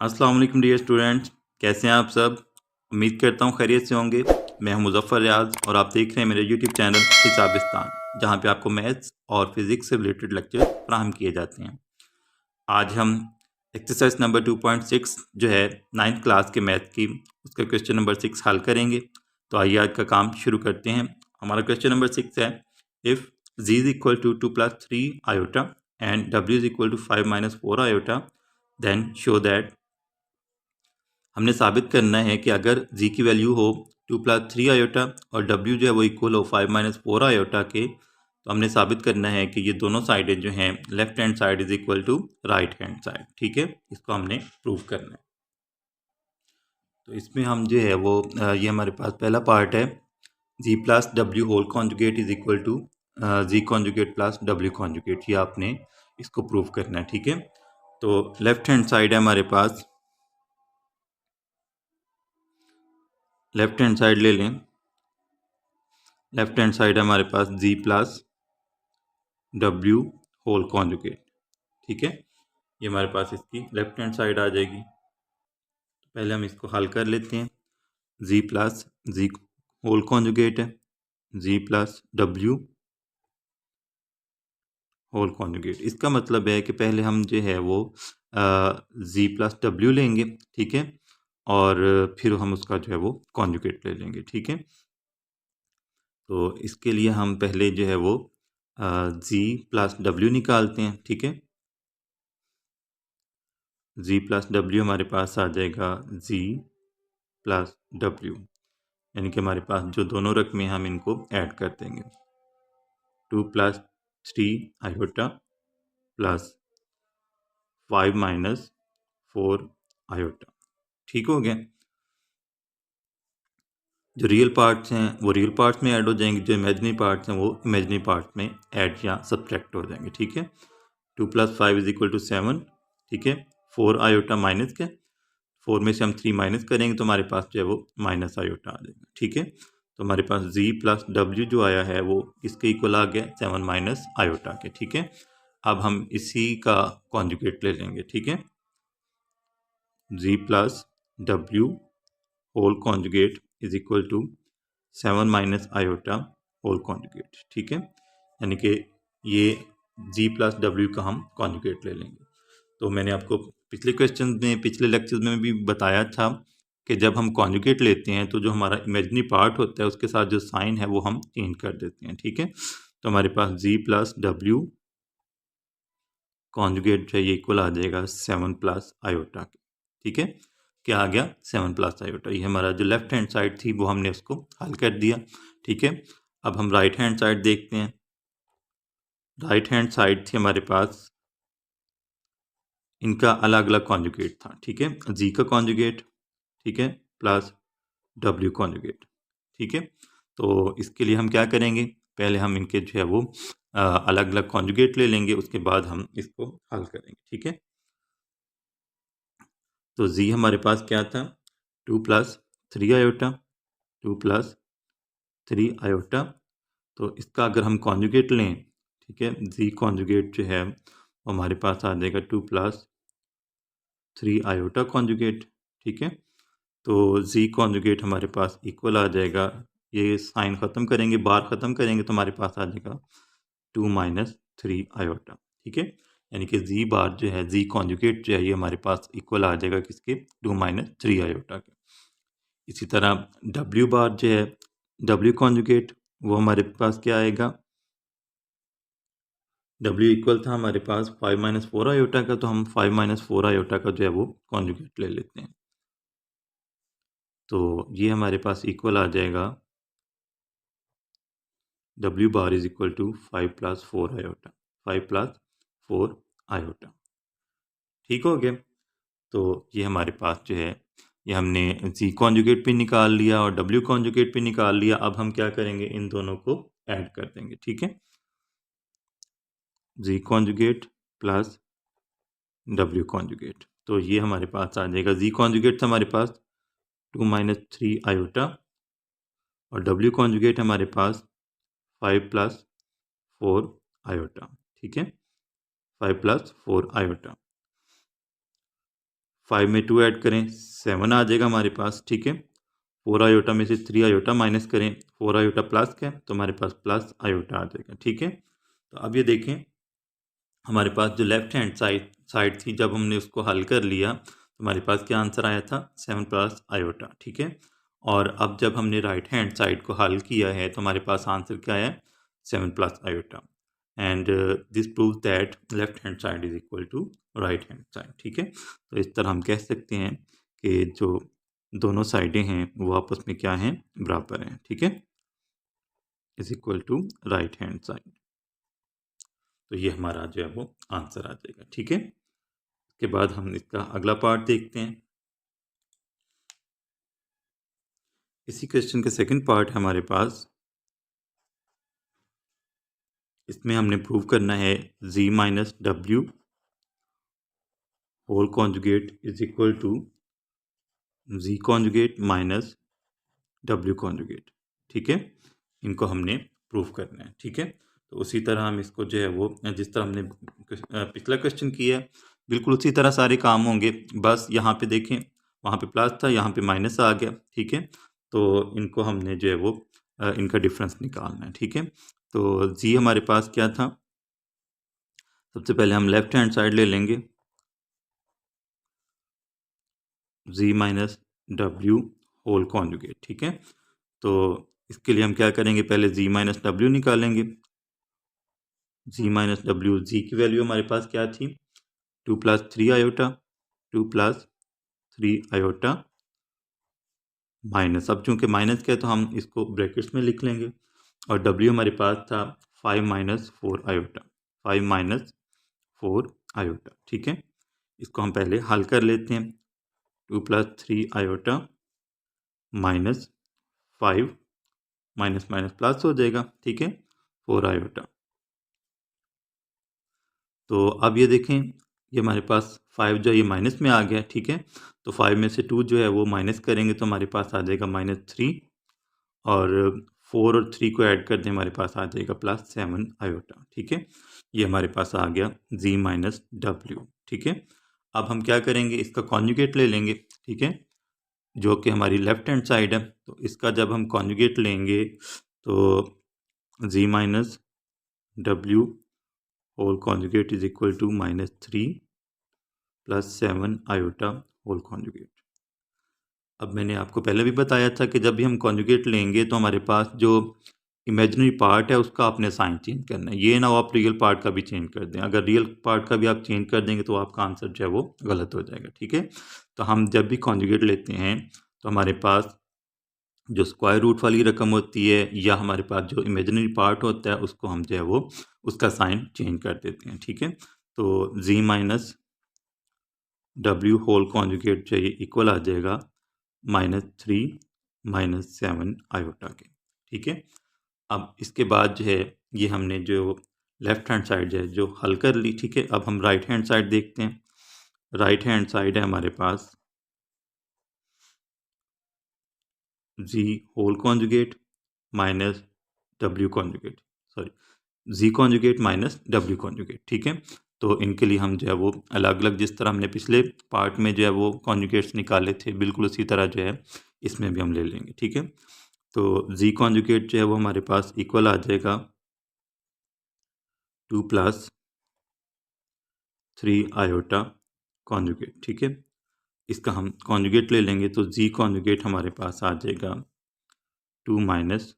अस्सलाम वालेकुम dear students, कैसे हैं आप सब। उम्मीद करता हूँ खैरियत से होंगे। मैं हूँ मुज़फ़्फ़र रियाज़ और आप देख रहे हैं मेरे यूट्यूब चैनल हिसाबिस्तान, जहाँ पे आपको मैथ्स और फिज़िक्स से रिलेटेड लेक्चर फराहम किए जाते हैं। आज हम एक्सरसाइज नंबर 2.6 जो है 9th क्लास के मैथ की, उसका क्वेश्चन नंबर 6 हल करेंगे। तो आइए आज का काम शुरू करते हैं। हमारा क्वेश्चन नंबर 6 है, if z is equal to 2+3 iota and w is equal to 5-4 iota, then show that. हमने साबित करना है कि अगर z की वैल्यू हो 2+3 आयोटा और w जो है वो इक्वल हो 5-4 आयोटा के, तो हमने साबित करना है कि ये दोनों साइडें जो हैं left hand side is equal to right hand side. ठीक है, इसको हमने प्रूव करना है। तो इसमें हम जो है वो ये हमारे पास पहला पार्ट है, z+w whole conjugate is equal to z conjugate plus w conjugate. ये आपने इसको प्रूव करना है। ठीक है, तो लेफ्ट हैंड साइड है हमारे पास, लेफ्ट हैंड साइड ले लें। लेफ्ट हैंड साइड हमारे पास z+w होल कॉन्जुगेट। ठीक है, ये हमारे पास इसकी लेफ्ट हैंड साइड आ जाएगी। तो पहले हम इसको हल कर लेते हैं। z होल कॉन्जुगेट है, z+w होल कॉन्जुगेट। इसका मतलब है कि पहले हम जो है वो z+w लेंगे। ठीक है, और फिर हम उसका जो है वो कॉन्जुगेट ले लेंगे। ठीक है, तो इसके लिए हम पहले जो है वो z+w निकालते हैं। ठीक है, z+w हमारे पास आ जाएगा z+w, यानी कि हमारे पास जो दोनों रकमें हम इनको ऐड कर देंगे, 2+3 आयोटा प्लस 5-4 आयोटा। ठीक हो गया। जो रियल पार्ट्स हैं वो रियल पार्ट्स में ऐड हो जाएंगे, जो इमेजिनरी पार्ट्स हैं वो इमेजिनरी पार्ट्स में ऐड या सब्ट्रैक्ट हो जाएंगे। ठीक है, 2+5 इज इक्वल टू 7। ठीक है, 4 आयोटा माइनस के 4 में से हम 3 माइनस करेंगे तो हमारे पास जो है वो माइनस आयोटा आ जाएगा। ठीक है, तो हमारे पास z+w जो आया है वो इसके इक्वल आ गया 7 माइनस आयोटा के। ठीक है, अब हम इसी का कॉन्जुगेट ले लेंगे। ठीक है, z+w whole conjugate is equal to 7 minus iota whole conjugate. ठीक है, यानी कि ये z+w का हम कॉन्जुगेट ले लेंगे। तो मैंने आपको पिछले क्वेश्चन में, पिछले लेक्चर में भी बताया था कि जब हम कॉन्जुगेट लेते हैं तो जो हमारा इमेजिनरी पार्ट होता है उसके साथ जो साइन है वो हम चेंज कर देते हैं। ठीक है, तो हमारे पास z+w कॉन्जुगेट जो है ये इक्वल आ जाएगा 7+ आयोटा के। ठीक है, क्या आ गया 7+ आयोटा। ये हमारा जो लेफ्ट हैंड साइड थी वो हमने उसको हल कर दिया। ठीक है, अब हम राइट हैंड साइड देखते हैं। राइट हैंड साइड थी हमारे पास, इनका अलग अलग कॉन्जुगेट था। ठीक है, जी का कॉन्जुगेट, ठीक है, प्लस w कॉन्जुगेट। ठीक है, तो इसके लिए हम क्या करेंगे, पहले हम इनके जो है वो अलग अलग कॉन्जुगेट ले लेंगे, उसके बाद हम इसको हल करेंगे। ठीक है, तो z हमारे पास क्या था, 2+3 आयोटा, 2+3 आयोटा। तो इसका अगर हम कॉन्जुगेट लें, ठीक है, z कॉन्जुगेट जो है वो हमारे पास आ जाएगा 2+3 आयोटा कॉन्जुगेट। ठीक है, तो z कॉन्जुगेट हमारे पास इक्वल आ जाएगा, ये साइन ख़त्म करेंगे, बार ख़त्म करेंगे तो हमारे पास आ जाएगा 2-3 आयोटा। ठीक है, यानी कि z बार जो है, z कॉन्जुगेट जो है ये हमारे पास इक्वल आ जाएगा किसके, 2-3 आयोटा के। इसी तरह w बार जो है, w कॉन्जुगेट वो हमारे पास क्या आएगा, w इक्वल था हमारे पास 5-4 आयोटा का, तो हम 5-4 आयोटा का जो है वो कॉन्जुगेट ले लेते हैं। तो ये हमारे पास इक्वल आ जाएगा w bar is equal to 5+4 iota, 5+4 iota. ठीक हो गया। तो ये हमारे पास जो है, ये हमने z कॉन्जुगेट भी निकाल लिया और w कॉन्जुगेट भी निकाल लिया। अब हम क्या करेंगे, इन दोनों को ऐड कर देंगे। ठीक है, z conjugate plus w conjugate, तो ये हमारे पास आ जाएगा, z कॉन्जुगेट था हमारे पास 2-3 आयोटा और w कॉन्जुगेट हमारे पास 5+4 आयोटा। ठीक है, 5+4 आयोटा। 5 में 2 ऐड करें 7 आ जाएगा हमारे पास, ठीक है। 4 आयोटा में से 3 आयोटा माइनस करें, 4 आयोटा प्लस का तो हमारे पास प्लस आयोटा आ जाएगा, ठीक है। तो अब ये देखें हमारे पास जो लेफ्ट हैंड साइड थी, जब हमने उसको हल कर लिया तो हमारे पास क्या आंसर आया था 7 प्लस आयोटा, ठीक है। और अब जब हमने राइट हैंड साइड को हल किया है तो हमारे पास आंसर क्या है 7 plus iota. And this proves that left hand side is equal to right hand side, ठीक है। तो इस तरह हम कह सकते हैं कि जो दोनों साइडें हैं वो आपस में क्या हैं, बराबर हैं, ठीक है, is equal to right hand side. तो ये हमारा जो है वो आंसर आ जाएगा, ठीक है। इसके बाद हम इसका अगला पार्ट देखते हैं। इसी क्वेश्चन का सेकंड पार्ट है हमारे पास। इसमें हमने प्रूव करना है z minus W whole conjugate is equal to z conjugate minus W conjugate, ठीक है। इनको हमने प्रूव करना है, ठीक है। तो उसी तरह हम इसको जो है वो जिस तरह हमने पिछला क्वेश्चन किया है बिल्कुल उसी तरह सारे काम होंगे। बस यहाँ पे देखें वहाँ पे प्लस था, यहाँ पे माइनस आ गया, ठीक है। तो इनको हमने जो है वो इनका डिफरेंस निकालना है, ठीक है। तो जी हमारे पास क्या था, सबसे पहले हम लेफ्ट हैंड साइड ले लेंगे z minus W whole conjugate, ठीक है। तो इसके लिए हम क्या करेंगे, पहले z माइनस डब्ल्यू निकालेंगे। z माइनस डब्ल्यू, जी की वैल्यू हमारे पास क्या थी 2 plus 3 iota, 2 plus 3 iota minus, अब चूंकि माइनस क्या है तो हम इसको ब्रैकेट्स में लिख लेंगे। और w हमारे पास था 5 माइनस 4 आयोटा, 5 माइनस 4 आयोटा, ठीक है। इसको हम पहले हल कर लेते हैं। 2 plus 3 iota minus 5 minus minus plus हो जाएगा, ठीक है, 4 आयोटा। तो अब ये देखें ये हमारे पास 5 जो ये माइनस में आ गया, ठीक है। तो 5 में से 2 जो है वो माइनस करेंगे तो हमारे पास आ जाएगा -3, और 4 और 3 को ऐड कर दें हमारे पास आ जाएगा +7 आयोटा, ठीक है। ये हमारे पास आ गया z माइनस डब्ल्यू, ठीक है। अब हम क्या करेंगे, इसका कॉन्जुगेट ले लेंगे, ठीक है, जो कि हमारी लेफ्ट हैंड साइड है। तो इसका जब हम कॉन्जुगेट लेंगे तो z minus W whole conjugate is equal to -3 +7 iota whole conjugate. अब मैंने आपको पहले भी बताया था कि जब भी हम कॉन्जुगेट लेंगे तो हमारे पास जो इमेजिनरी पार्ट है उसका आपने साइन चेंज करना है। ये ना हो आप रियल पार्ट का भी चेंज कर दें, अगर रियल पार्ट का भी आप चेंज कर देंगे तो आपका आंसर जो है वो गलत हो जाएगा, ठीक है। तो हम जब भी कॉन्जुगेट लेते हैं तो हमारे पास जो स्क्वायर रूट वाली रकम होती है या हमारे पास जो इमेजिनरी पार्ट होता है उसको हम जो है वो उसका साइन चेंज कर देते हैं, ठीक है। तो z minus W whole conjugate जो है इक्वल आ जाएगा -3 -7 आयोटा के, ठीक है। अब इसके बाद जो है ये हमने जो लेफ्ट हैंड साइड जो है जो हल कर ली, ठीक है। अब हम राइट हैंड साइड देखते हैं। राइट हैंड साइड है हमारे पास G whole conjugate minus W conjugate, sorry G conjugate minus W conjugate, ठीक है। तो इनके लिए हम जो है वो अलग अलग, जिस तरह हमने पिछले पार्ट में जो है वो कॉन्जुगेट्स निकाले थे बिल्कुल उसी तरह जो है इसमें भी हम ले लेंगे, ठीक है। तो जी कॉन्जुगेट जो है वो हमारे पास इक्वल आ जाएगा 2 प्लस 3 आयोटा कॉन्जुगेट, ठीक है। इसका हम कॉन्जुगेट ले लेंगे तो जी कॉन्जुगेट हमारे पास आ जाएगा 2 माइनस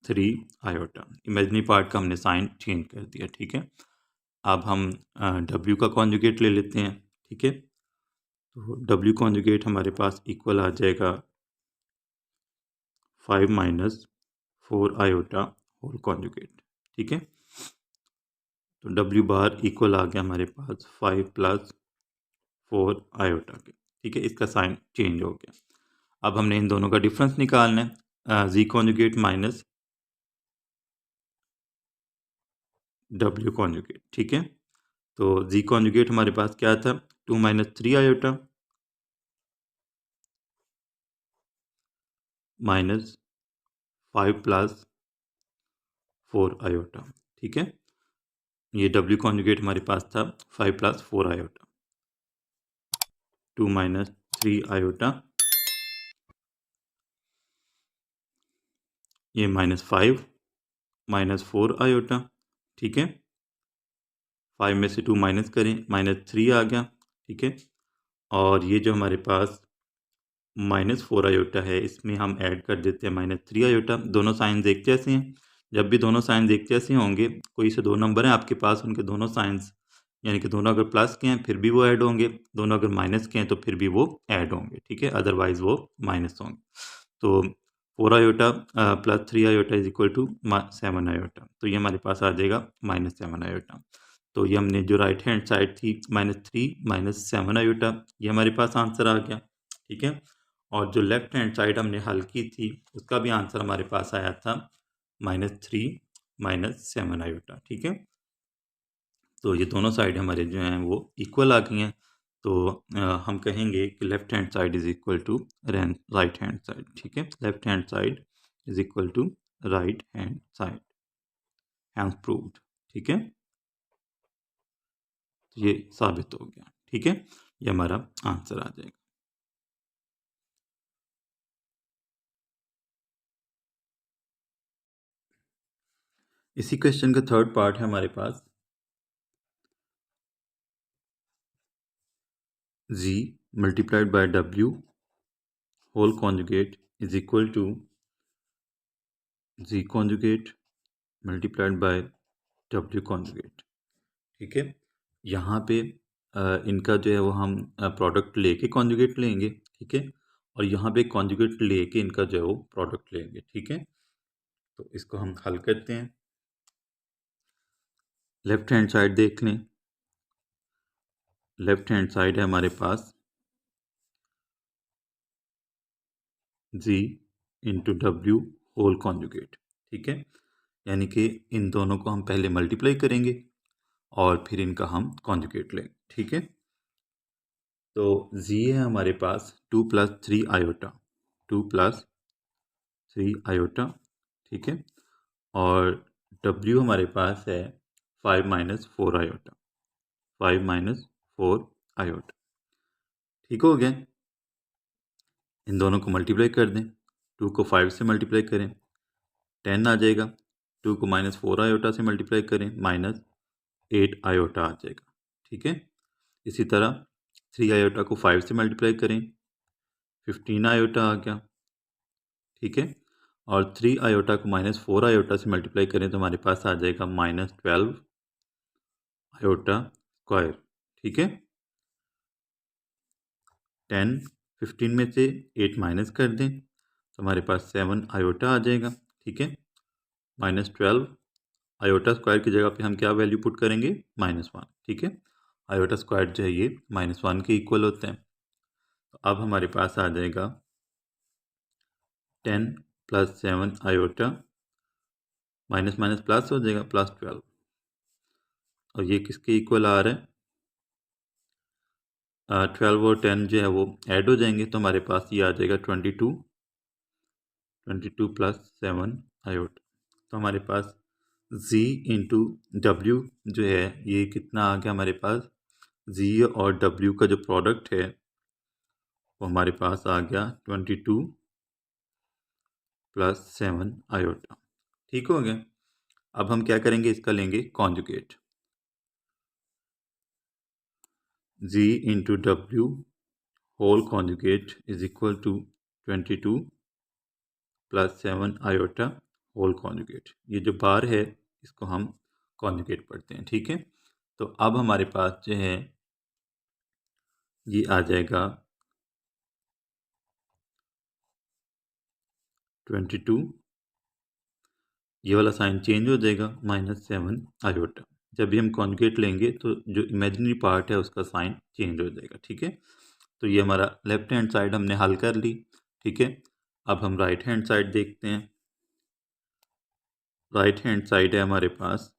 3 आयोटा। इमेजिनरी पार्ट का हमने साइन चेंज कर दिया, ठीक है। अब हम डब्ल्यू का कॉन्जुगेट ले लेते हैं, ठीक है। तो डब्ल्यू कॉन्जुगेट हमारे पास इक्वल आ जाएगा 5 माइनस 4 आयोटा होल कॉन्जुगेट, ठीक है। तो डब्ल्यू बार इक्वल आ गया हमारे पास 5 प्लस 4 आयोटा के, ठीक है। इसका साइन चेंज हो गया। अब हमने इन दोनों का डिफरेंस निकालना है, जी कॉन्जुगेट माइनस डब्ल्यू कॉन्जुगेट, ठीक है। तो जी कॉन्जुगेट हमारे पास क्या था 2 minus 3 iota minus 5 plus 4 iota, ठीक है। ये डब्ल्यू कॉन्जुगेट हमारे पास था 5 प्लस 4 आयोटा। 2 माइनस 3 आयोटा, ये -5 -4 आयोटा, ठीक है। 5 में से 2 माइनस करें, -3 आ गया, ठीक है। और ये जो हमारे पास -4 आयोटा है, इसमें हम ऐड कर देते हैं -3 आयोटा। दोनों साइंस एक जैसे हैं। जब भी दोनों साइंस एक जैसे होंगे, कोई से दो नंबर हैं आपके पास, उनके दोनों साइंस यानी कि दोनों अगर प्लस के हैं फिर भी वो ऐड होंगे, दोनों अगर माइनस के हैं तो फिर भी वो ऐड होंगे, ठीक है। अदरवाइज वो माइनस होंगे। तो 4 iota plus 3 iota is equal to 7 iota, तो ये हमारे पास आ जाएगा -7 आयोटा। तो ये हमने जो राइट हैंड साइड थी -3 -7 आयोटा, ये हमारे पास आंसर आ गया, ठीक है। और जो लेफ्ट हैंड साइड हमने हल की थी, उसका भी आंसर हमारे पास आया था -3 -7 आयोटा, ठीक है। तो ये दोनों साइड हमारे जो हैं वो इक्वल आ गई हैं। तो हम कहेंगे कि left hand side is equal to right hand side, ठीक है। Left hand side is equal to right hand side, hence proved, ठीक है। तो ये साबित हो गया, ठीक है। ये हमारा आंसर आ जाएगा। इसी क्वेश्चन का थर्ड पार्ट है हमारे पास। Z multiplied by W whole conjugate is equal to Z conjugate multiplied by W conjugate, ठीक है। यहाँ पे इनका जो है वो हम प्रोडक्ट लेके कॉन्जुगेट लेंगे, ठीक है। और यहाँ पे कॉन्जुगेट लेके इनका जो है वो प्रोडक्ट लेंगे, ठीक है। तो इसको हम हल करते हैं। लेफ्ट हैंड साइड देख लें। लेफ्ट हैंड साइड है हमारे पास Z into W whole conjugate, ठीक है। यानी कि इन दोनों को हम पहले मल्टीप्लाई करेंगे और फिर इनका हम कॉन्जुगेट लेंगे, ठीक है। तो Z है हमारे पास 2 + 3 आयोटा, 2 + 3 आयोटा, ठीक है। और W हमारे पास है 5 - 4 आयोटा, 5 - 4 आयोटा, ठीक हो गया। इन दोनों को मल्टीप्लाई कर दें। 2 को 5 से मल्टीप्लाई करें, 10 आ जाएगा। 2 को -4 आयोटा से मल्टीप्लाई करें, -8 आयोटा आ जाएगा, ठीक है। इसी तरह 3 आयोटा को 5 से मल्टीप्लाई करें, 15 आयोटा आ गया, ठीक है। और 3 आयोटा को -4 आयोटा से मल्टीप्लाई करें तो हमारे पास आ जाएगा -12 आयोटा स्क्वायर, ठीक है। 10 15 में से 8 माइनस कर दें तो हमारे पास 7 आयोटा आ जाएगा, ठीक है। -12 आयोटा स्क्वायर की जगह पे हम क्या वैल्यू पुट करेंगे, -1, ठीक है। आयोटा स्क्वायर जो है ये -1 के इक्वल होते हैं। तो अब हमारे पास आ जाएगा 10 + 7 आयोटा, माइनस माइनस प्लस हो जाएगा, +12। और ये किसके इक्वल आ रहा है, 12 और 10 जो है वो ऐड हो जाएंगे तो हमारे पास ये आ जाएगा 22 + 7 आयोटा। तो हमारे पास Z इंटू डब्ल्यू जो है ये कितना आ गया हमारे पास, Z और W का जो प्रोडक्ट है वो हमारे पास आ गया 22 + 7 आयोटा, ठीक हो गया। अब हम क्या करेंगे, इसका लेंगे conjugate. Z into W whole conjugate is equal to 22 + 7 iota whole conjugate. ये जो बार है इसको हम कॉन्जुगेट पढ़ते हैं, ठीक है। तो अब हमारे पास जो है ये आ जाएगा 22, ये वाला साइन चेंज हो जाएगा, -7 आयोटा। जब भी हम कॉन्जुगेट लेंगे तो जो इमेजिनरी पार्ट है उसका साइन चेंज हो जाएगा, ठीक है। तो ये हमारा लेफ्ट हैंड साइड हमने हल कर ली, ठीक है। अब हम राइट हैंड साइड देखते हैं। राइट हैंड साइड है हमारे पास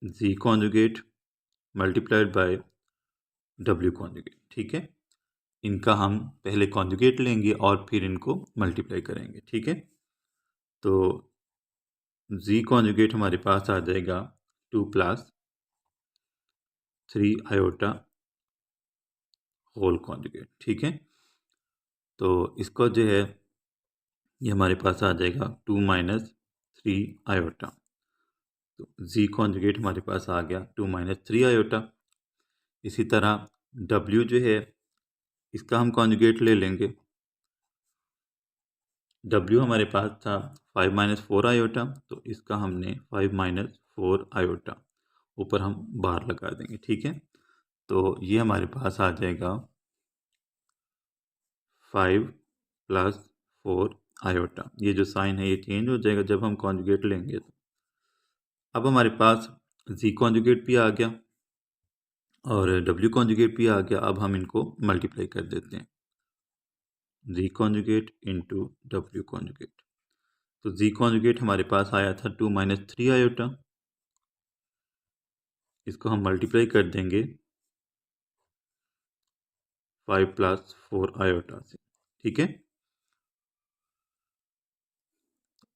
Z conjugate multiplied by W conjugate, ठीक है। इनका हम पहले कॉन्जुगेट लेंगे और फिर इनको मल्टीप्लाई करेंगे, ठीक है। तो Z कॉन्जुगेट हमारे पास आ जाएगा 2 + 3 आयोटा होल कॉन्जुगेट। ठीक है, तो इसको जो है ये हमारे पास आ जाएगा 2 माइनस 3 आयोटा। तो जी कॉन्जुगेट हमारे पास आ गया 2 माइनस 3 आयोटा। इसी तरह डब्ल्यू जो है इसका हम कॉन्जुगेट ले लेंगे। डब्ल्यू हमारे पास था 5 माइनस 4 आयोटा, तो इसका हमने 5 माइनस 4 आयोटा ऊपर हम बार लगा देंगे। ठीक है, तो ये हमारे पास आ जाएगा 5 प्लस 4 आयोटा। ये जो साइन है ये चेंज हो जाएगा जब हम कॉन्जुगेट लेंगे। तो अब हमारे पास जी कॉन्जुगेट भी आ गया और डब्ल्यू कॉन्जुगेट भी आ गया। अब हम इनको मल्टीप्लाई कर देते हैं, G conjugate into W conjugate. तो जी कॉन्जुगेट हमारे पास आया था 2 माइनस 3 आयोटा, इसको हम मल्टीप्लाई कर देंगे 5 प्लस 4 आयोटा से। ठीक है,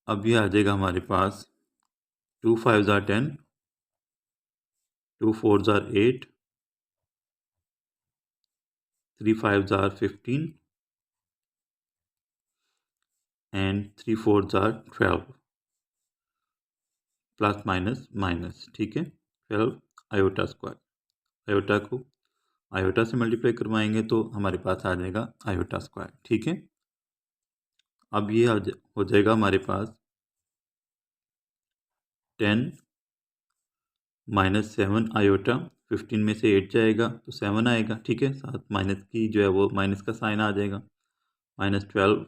अब ये आ जाएगा हमारे पास 2 5 ज़ार 10, 2 4 ज़ार 8, 3 5 ज़ार 15 एंड 3 4 ज़ार 12 प्लस माइनस माइनस। ठीक है, 12 आयोटा स्क्वायर। आयोटा को आयोटा से मल्टीप्लाई करवाएंगे तो हमारे पास आ जाएगा आयोटा स्क्वायर। ठीक है, अब ये हो जाएगा हमारे पास 10 माइनस 7 आयोटा। 15 में से 8 जाएगा तो 7 आएगा। ठीक है, साथ माइनस की जो है वो माइनस का साइन आ जाएगा। माइनस 12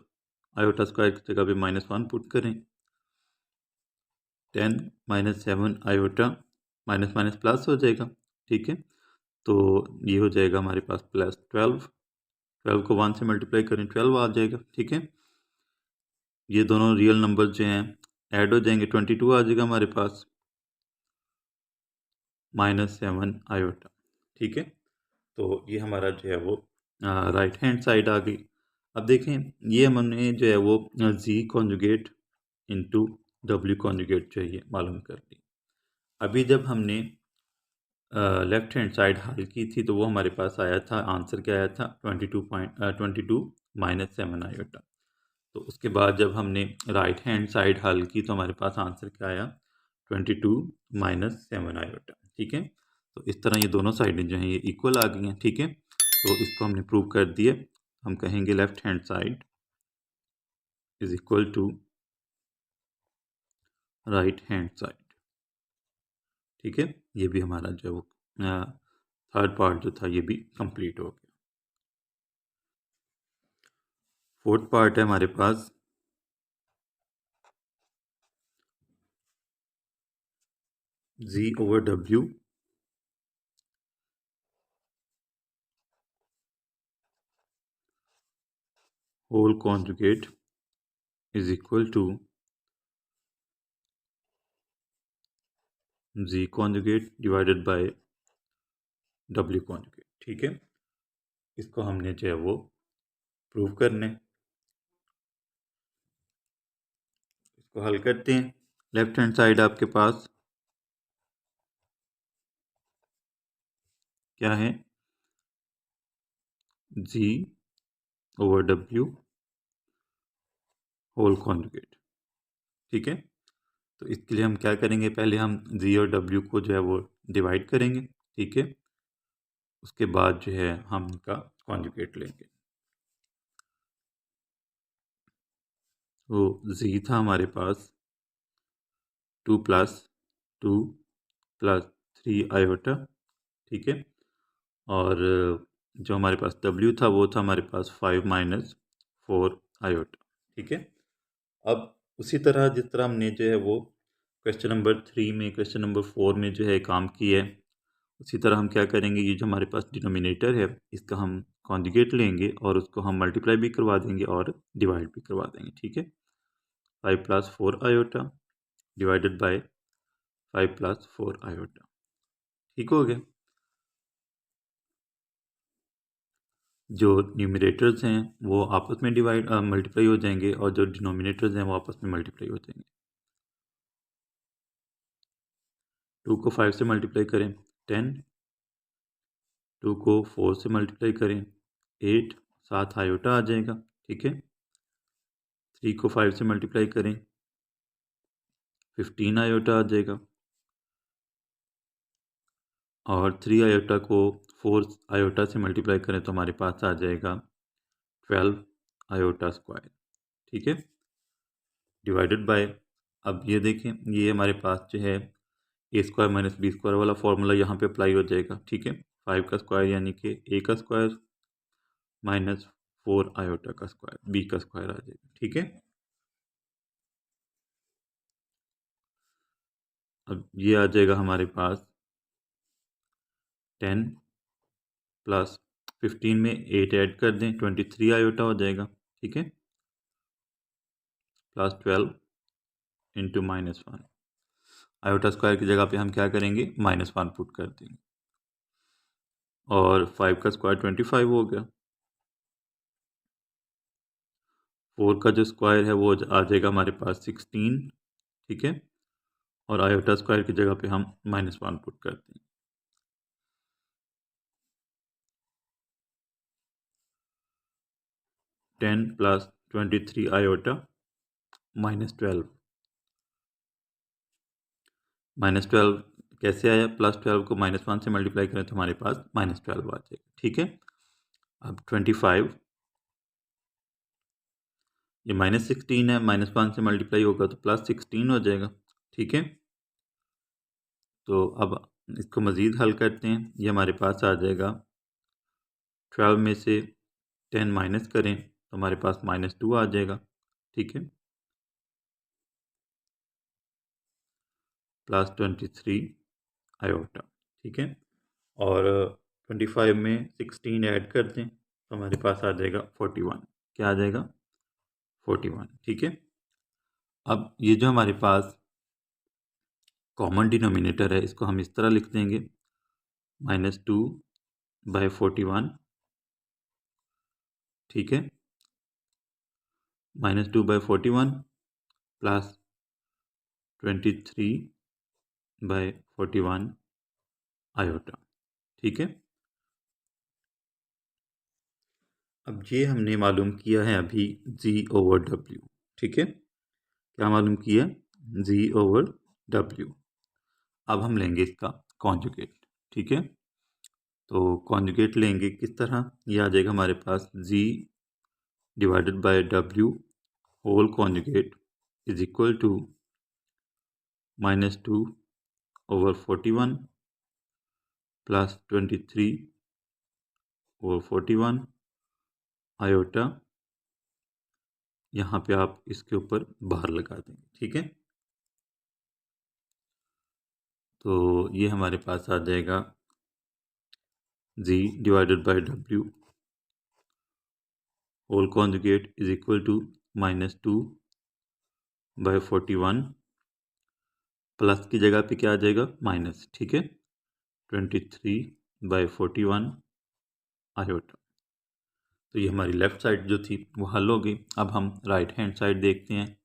आयोटा स्क्वायर की जगह पे माइनस 1 पुट करें। 10 minus 7 iota, minus minus plus हो जाएगा। ठीक है, तो ये हो जाएगा हमारे पास प्लस 12। 12 को 1 से मल्टीप्लाई करें 12 आ जाएगा। ठीक है, ये दोनों रियल नंबर जो हैं ऐड हो जाएंगे, 22 आ जाएगा हमारे पास माइनस 7 आयोटा। ठीक है, तो ये हमारा जो है वो राइट हैंड साइड आ गई। अब देखें, ये हमने जो है वो z conjugate into W conjugate जो है ये मालूम कर ली। अभी जब हमने लेफ्ट हैंड साइड हल की थी तो वो हमारे पास आया था, आंसर क्या आया था 22 माइनस 7 आयोटा। तो उसके बाद जब हमने राइट हैंड साइड हल की तो हमारे पास आंसर क्या आया 22 माइनस 7 आयोटा। ठीक है, तो इस तरह ये दोनों साइडें जो हैं ये इक्वल आ गई हैं। ठीक है, तो इसको हमने प्रूव कर दिया। हम कहेंगे left hand side is equal to right hand side. ठीक है, ये भी हमारा जो वो थर्ड पार्ट जो था ये भी कंप्लीट हो गया। फोर्थ पार्ट है हमारे पास G over W whole conjugate is equal to G conjugate divided by W conjugate. ठीक है, इसको हमने जो है वो प्रूव करने, इसको हल करते हैं। लेफ्ट हैंड साइड आपके पास क्या है जी ओवर डब्ल्यू होल कॉन्जुगेट। ठीक है, तो इसके लिए हम क्या करेंगे, पहले हम जी और डब्ल्यू को जो है वो डिवाइड करेंगे। ठीक है, उसके बाद जो है हम इनका कॉन्जुगेट लेंगे। तो जी था हमारे पास 2 प्लस 2 प्लस 3 आयोटा। ठीक है, और जो हमारे पास डब्ल्यू था वो था हमारे पास 5 माइनस 4 आयोटा। ठीक है, अब उसी तरह जिस तरह हमने जो है वो क्वेश्चन नंबर 3 में, क्वेश्चन नंबर 4 में जो है काम किया है, उसी तरह हम क्या करेंगे, ये जो हमारे पास डिनोमिनेटर है इसका हम कॉन्जुगेट लेंगे और उसको हम मल्टीप्लाई भी करवा देंगे और डिवाइड भी करवा देंगे। ठीक है, 5 plus 4 iota divided by 5 plus 4 iota. ठीक हो गया। जो न्यूमरेटर्स हैं वो आपस में डिवाइड मल्टीप्लाई हो जाएंगे और जो डिनोमिनेटर्स हैं वो आपस में मल्टीप्लाई हो जाएंगे। 2 को 5 से मल्टीप्लाई करें 10, 2 को 4 से मल्टीप्लाई करें 8 7 आयोटा आ जाएगा। ठीक है, 3 को 5 से मल्टीप्लाई करें 15 आयोटा आ जाएगा, और 3 आयोटा को 4 आयोटा से मल्टीप्लाई करें तो हमारे पास आ जाएगा 12 आयोटा स्क्वायर। ठीक है, डिवाइडेड बाय, अब ये देखें, ये हमारे पास जो है ए स्क्वायर माइनस बी स्क्वायर वाला फॉर्मूला यहाँ पे अप्लाई हो जाएगा। ठीक है, 5 का स्क्वायर यानी कि ए का स्क्वायर माइनस 4 आयोटा का स्क्वायर बी का स्क्वायर आ जाएगा। ठीक है, अब ये आ जाएगा हमारे पास 10 प्लस 15 में 8 ऐड कर दें 23 आयोटा हो जाएगा। ठीक है, प्लस 12 इंटू -1, आयोटा स्क्वायर की जगह पे हम क्या करेंगे, -1 पुट कर देंगे, और 5 का स्क्वायर 25 हो गया। 4 का जो स्क्वायर है वो आ जाएगा हमारे पास 16। ठीक है, और आयोटा स्क्वायर की जगह पे हम -1 पुट करते हैं। 10 प्लस 23 आयोटा -12, -12 कैसे आया, +12 को -1 से मल्टीप्लाई करें तो हमारे पास -12 आ जाएगा। ठीक है, अब 25, ये -16 है, -1 से मल्टीप्लाई होगा तो +16 हो जाएगा। ठीक है, तो अब इसको मज़ीद हल करते हैं, ये हमारे पास आ जाएगा 12 में से 10 माइनस करें तो हमारे पास -2 आ जाएगा। ठीक है, प्लस 23 आयोटा। ठीक है, और 25 में 16 ऐड कर दें तो हमारे पास आ जाएगा 41। क्या आ जाएगा, 41। ठीक है, अब ये जो हमारे पास कॉमन डिनोमिनेटर है इसको हम इस तरह लिख देंगे, -2/41। ठीक है, -2/41 प्लस 23/41 आयोटा। ठीक है, अब ये हमने मालूम किया है अभी g/w। ठीक है, क्या मालूम किया, g/w। अब हम लेंगे इसका कॉन्जुगेट। ठीक है, तो कॉन्जुगेट लेंगे किस तरह, ये आ जाएगा हमारे पास g divided by w whole conjugate is equal to -2/41 plus 23/41 iota. यहाँ पे आप इसके ऊपर बाहर लगा देंगे। ठीक है, तो ये हमारे पास आ जाएगा g divided by w whole conjugate is equal to -2/41 plus की जगह पे क्या आ जाएगा, माइनस। ठीक है, 23/41 आयोटा। तो ये हमारी लेफ्ट साइड जो थी वो हल हो गई। अब हम राइट हैंड साइड देखते हैं।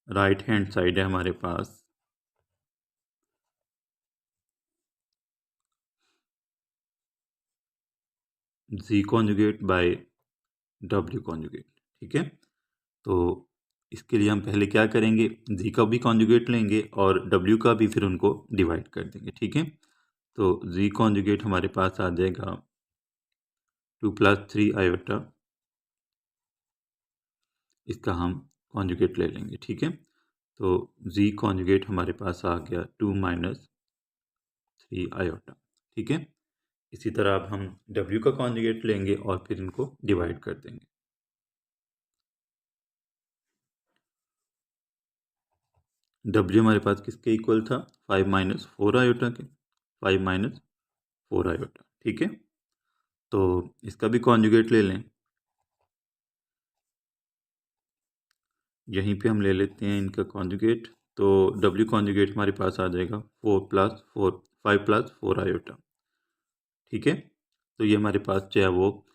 राइट हैंड साइड है हमारे पास z conjugate bye W conjugate. ठीक है, तो इसके लिए हम पहले क्या करेंगे, जी का भी कॉन्जुगेट लेंगे और डब्ल्यू का भी, फिर उनको डिवाइड कर देंगे। ठीक है, तो जी कॉन्जुगेट हमारे पास आ जाएगा 2 + 3 आयोटा, इसका हम कॉन्जुगेट ले लेंगे। ठीक है, तो जी कॉन्जुगेट हमारे पास आ गया 2 - 3 आयोटा। ठीक है, इसी तरह अब हम W का कॉन्जुगेट लेंगे और फिर इनको डिवाइड कर देंगे। W हमारे पास किसके इक्वल था, 5 - 4 आयोटा के, 5 - 4 आयोटा। ठीक है, तो इसका भी कॉन्जुगेट ले लें। यहीं पे हम ले लेते हैं इनका कॉन्जुगेट, तो W कॉन्जुगेट हमारे पास आ जाएगा 5 + 4 आयोटा। ठीक है, तो ये हमारे पास जो है वो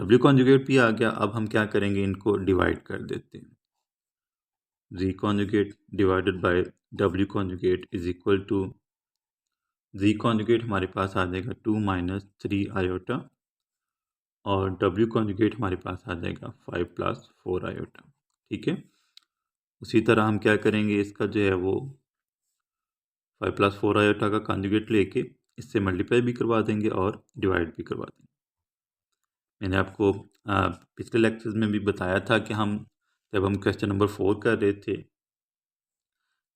W कॉन्जुगेट भी आ गया। अब हम क्या करेंगे, इनको डिवाइड कर देते हैं। G conjugate divided by W conjugate is equal to, G conjugate हमारे पास आ जाएगा 2 - 3 आयोटा और W कॉन्जुगेट हमारे पास आ जाएगा 5 + 4 आयोटा। ठीक है, उसी तरह हम क्या करेंगे, इसका जो है वो 5 + 4 आयोटा का कॉन्जुगेट लेके इससे मल्टीप्लाई भी करवा देंगे और डिवाइड भी करवा देंगे। मैंने आपको पिछले लेक्चर्स में भी बताया था कि जब हम क्वेश्चन नंबर 4 कर रहे थे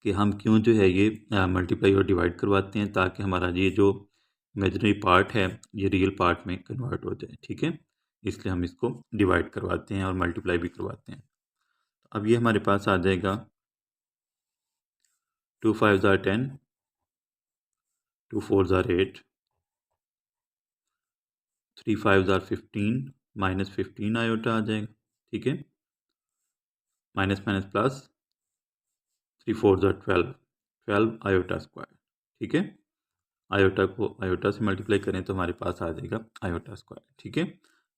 कि हम क्यों जो है ये मल्टीप्लाई और डिवाइड करवाते हैं, ताकि हमारा ये जो इमेजिनरी पार्ट है ये रियल पार्ट में कन्वर्ट हो जाए। ठीक है, इसलिए हम इसको डिवाइड करवाते हैं और मल्टीप्लाई भी करवाते हैं। अब ये हमारे पास आ जाएगा 2 5 * 10, 2 4 * 8, 3 5 * 15, -15 आयोटा आ जाएगा। ठीक है, minus minus plus, 3 4 * 12, 12 iota square. ठीक है, आयोटा को आयोटा से मल्टीप्लाई करें तो हमारे पास आ जाएगा आयोटा स्क्वायर। ठीक है,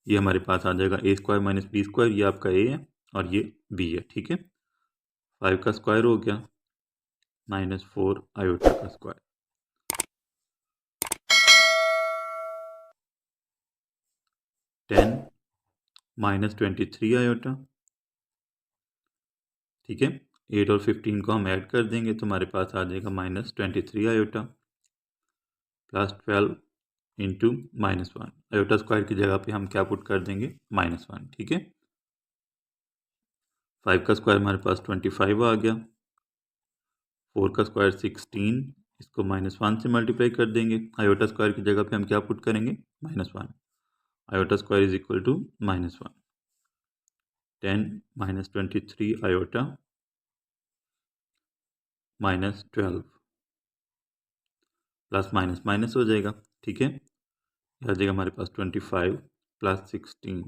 ये हमारे पास आ जाएगा a² - b², ये आपका a है और ये b है। ठीक है, 5 का स्क्वायर हो गया -4 आयोटा का स्क्वायर, 10 -23 आयोटा। ठीक है, 8 और 15 को हम ऐड कर देंगे तो हमारे पास आ जाएगा -23 iota plus 12 into -1। Iota square की जगह पे हम क्या पुट कर देंगे, -1। ठीक है, 5 का स्क्वायर हमारे पास 25 आ गया, 4 का स्क्वायर 16, इसको -1 से मल्टीप्लाई कर देंगे। आयोटा स्क्वायर की जगह पे हम क्या पुट करेंगे, -1। Iota square is equal to -1, 10 -23 iota -12 plus minus minus हो जाएगा। ठीक है, आ जाएगा हमारे पास 25 + 16,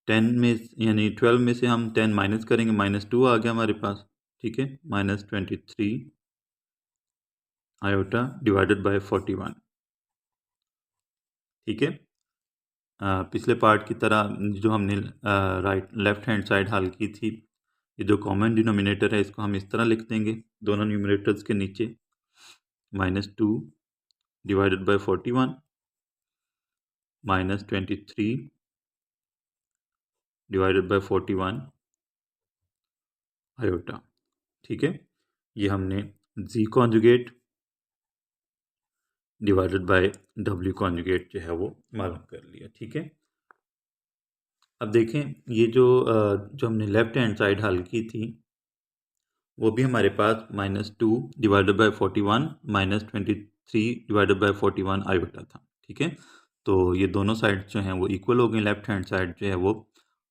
10 में यानी 12 में से हम 10 माइनस करेंगे, -2 आ गया हमारे पास। ठीक है, -23 आयोटा डिवाइडेड बाय 41। ठीक है, पिछले पार्ट की तरह जो हमने लेफ्ट हैंड साइड हल की थी, ये जो कॉमन डिनोमिनेटर है इसको हम इस तरह लिख देंगे दोनों न्यूमरेटर्स के नीचे, -2 divided by 41 -23 divided by 41 iota. ठीक है, ये हमने G conjugate divided by W conjugate जो है वो मालूम कर लिया। ठीक है, अब देखें ये जो हमने लेफ्ट हैंड साइड हल की थी वो भी हमारे पास -2 divided by 41 -23 divided by 41 iota था। ठीक है, तो ये दोनों साइड जो हैं वो इक्वल हो गई, लेफ्ट हैंड साइड जो है वो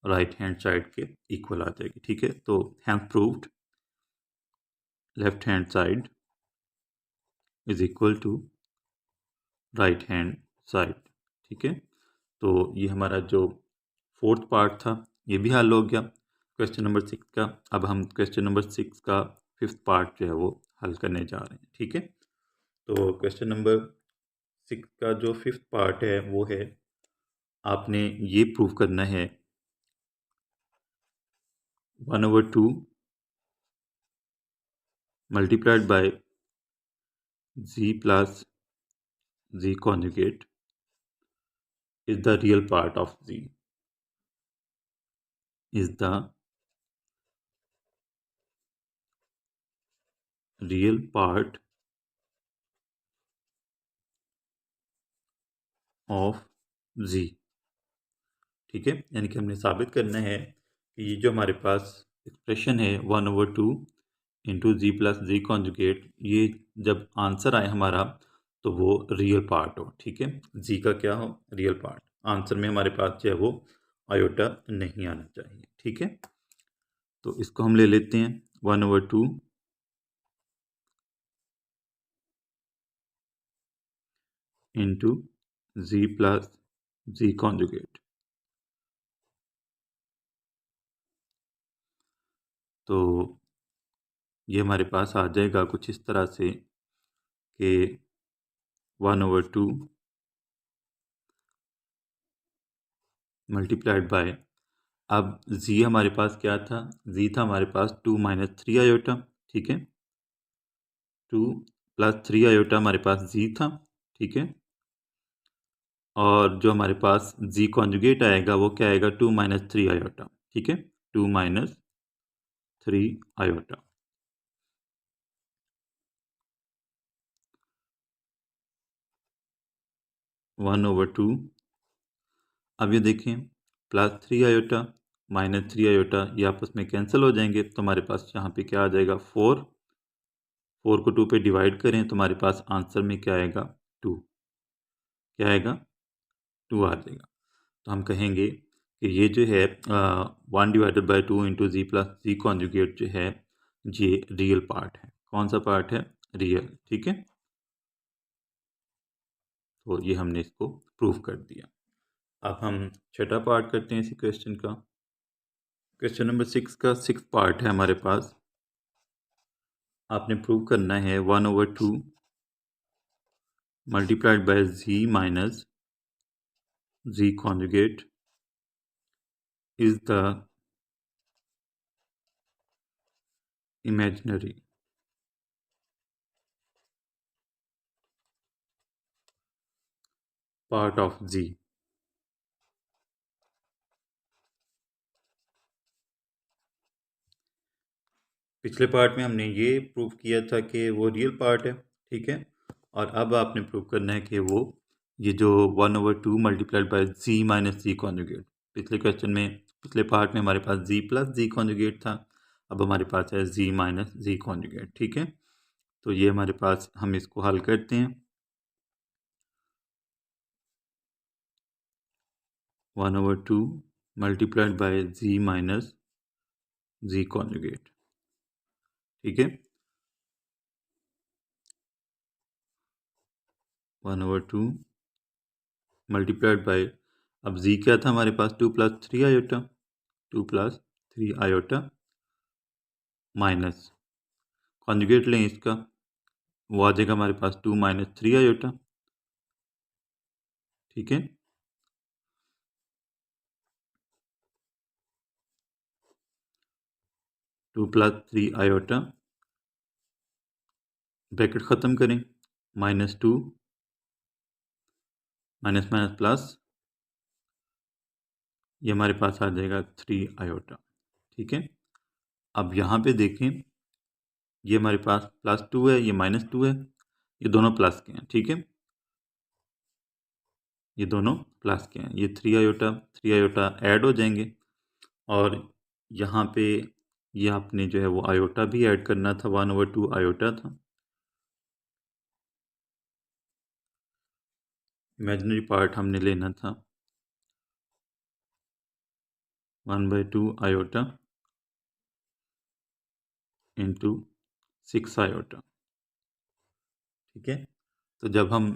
राइट हैंड साइड के इक्वल आ जाएगी। ठीक है, तो have proved left hand side is equal to right hand side. ठीक है, तो ये हमारा जो फोर्थ पार्ट था ये भी हल हो गया क्वेश्चन नंबर 6 का। अब हम क्वेश्चन नंबर 6 का फिफ्थ पार्ट जो है वो हल करने जा रहे हैं। ठीक है, तो क्वेश्चन नंबर 6 का जो फिफ्थ पार्ट है वो है, आपने ये प्रूव करना है 1/2 multiplied bye z plus z conjugate is the real part of z, is the real part of z। ठीक है, यानी कि हमने साबित करना है कि ये जो हमारे पास एक्सप्रेशन है 1/2 इंटू जी प्लस जी कॉन्जुगेट, ये जब आंसर आए हमारा तो वो रियल पार्ट हो। ठीक है, जी का क्या हो, रियल पार्ट। आंसर में हमारे पास जो है वो आयोटा नहीं आना चाहिए। ठीक है, तो इसको हम ले लेते हैं 1/2 इंटू जी प्लस जी कॉन्जुगेट। तो ये हमारे पास आ जाएगा कुछ इस तरह से कि 1/2 मल्टीप्लाइड बाय, अब जी हमारे पास क्या था, जी था हमारे पास 2 - 3 आयोटा। ठीक है, 2 प्लस 3 आयोटा हमारे पास जी था, ठीक है। और जो हमारे पास जी कॉन्जुगेट आएगा वो क्या आएगा, 2 माइनस 3 आयोटा, ठीक है। 2 माइनस 3 आयोटा, 1/2। अब ये देखें, प्लस 3 आयोटा माइनस 3 आयोटा ये आपस में कैंसिल हो जाएंगे, तो हमारे पास यहाँ पे क्या आ जाएगा, 4। 4 को 2 पे डिवाइड करें तो हमारे पास आंसर में क्या आएगा, 2। क्या आएगा, 2 आ जाएगा। तो हम कहेंगे कि ये जो है 1/2 इंटू जी प्लस जी कॉन्जुगेट जो है ये रियल पार्ट है। कौन सा पार्ट है, रियल, ठीक है। तो ये हमने इसको प्रूव कर दिया। अब हम छठा पार्ट करते हैं इसी क्वेश्चन का। क्वेश्चन नंबर 6 का 6th पार्ट है हमारे पास। आपने प्रूव करना है 1/2 multiplied by G minus G conjugate is the imaginary part of G। पिछले पार्ट में हमने ये प्रूव किया था कि वो रियल पार्ट है, ठीक है। और अब आपने प्रूव करना है कि वो ये जो 1/2 multiplied by G minus G conjugate, पिछले क्वेश्चन में, पिछले पार्ट में हमारे पास जी प्लस जी कॉन्जुगेट था, अब हमारे पास है जी माइनस जी कॉन्जुगेट, ठीक है। तो ये हमारे पास, हम इसको हल करते हैं। 1/2 multiplied by G minus G conjugate, ठीक है। 1/2 मल्टीप्लाइड बाय, अब जी क्या था हमारे पास, 2 plus 3 iota, 2 plus 3 iota minus conjugate लें इसका, वो आ जाएगा हमारे पास 2 माइनस 3 आयोटा, ठीक है। टू प्लस 3 आयोटा, ब्रैकेट ख़त्म करें, -2 माइनस माइनस प्लस, ये हमारे पास आ जाएगा 3 आयोटा, ठीक है। अब यहाँ पे देखें, ये हमारे पास +2 है, ये -2 है, ये दोनों प्लस के हैं, ठीक है। ये दोनों प्लस के हैं, ये 3 आयोटा ऐड हो जाएंगे। और यहाँ पे ये आपने जो है वो आयोटा भी ऐड करना था, 1/2 आयोटा था, इमेजिनरी पार्ट हमने लेना था 1/2 आयोटा इंटू 6 आयोटा, ठीक है। तो जब हम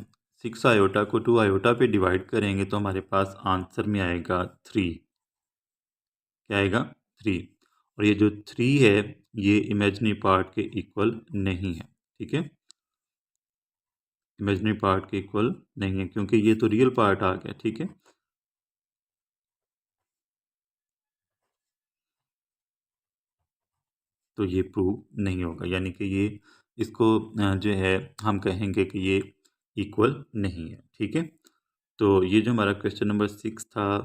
6 आयोटा को 2 आयोटा पे डिवाइड करेंगे तो हमारे पास आंसर में आएगा 3। क्या आएगा, 3। और ये जो 3 है ये इमेजिनरी पार्ट के इक्वल नहीं है, ठीक है। इमेजिनरी पार्ट के इक्वल नहीं है क्योंकि ये तो रियल पार्ट आ गया, ठीक है। तो ये प्रूव नहीं होगा, यानी कि ये, इसको जो है हम कहेंगे कि ये इक्वल नहीं है, ठीक है। तो ये जो हमारा क्वेश्चन नंबर 6 था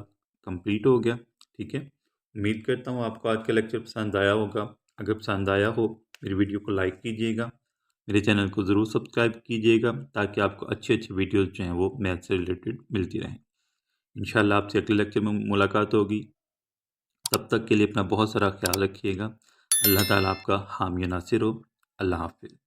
कंप्लीट हो गया, ठीक है। उम्मीद करता हूँ आपको आज का लेक्चर पसंद आया होगा। अगर पसंद आया हो मेरी वीडियो को लाइक कीजिएगा, मेरे चैनल को ज़रूर सब्सक्राइब कीजिएगा ताकि आपको अच्छी अच्छी वीडियोज़ जो हैं वो मैथ से रिलेटेड मिलती रहें। इंशाल्लाह आपसे अगले लेक्चर में मुलाकात होगी। तब तक के लिए अपना बहुत सारा ख्याल रखिएगा। अल्लाह ताला आपका हामी नासिर हो। अल्लाह हाफिज़।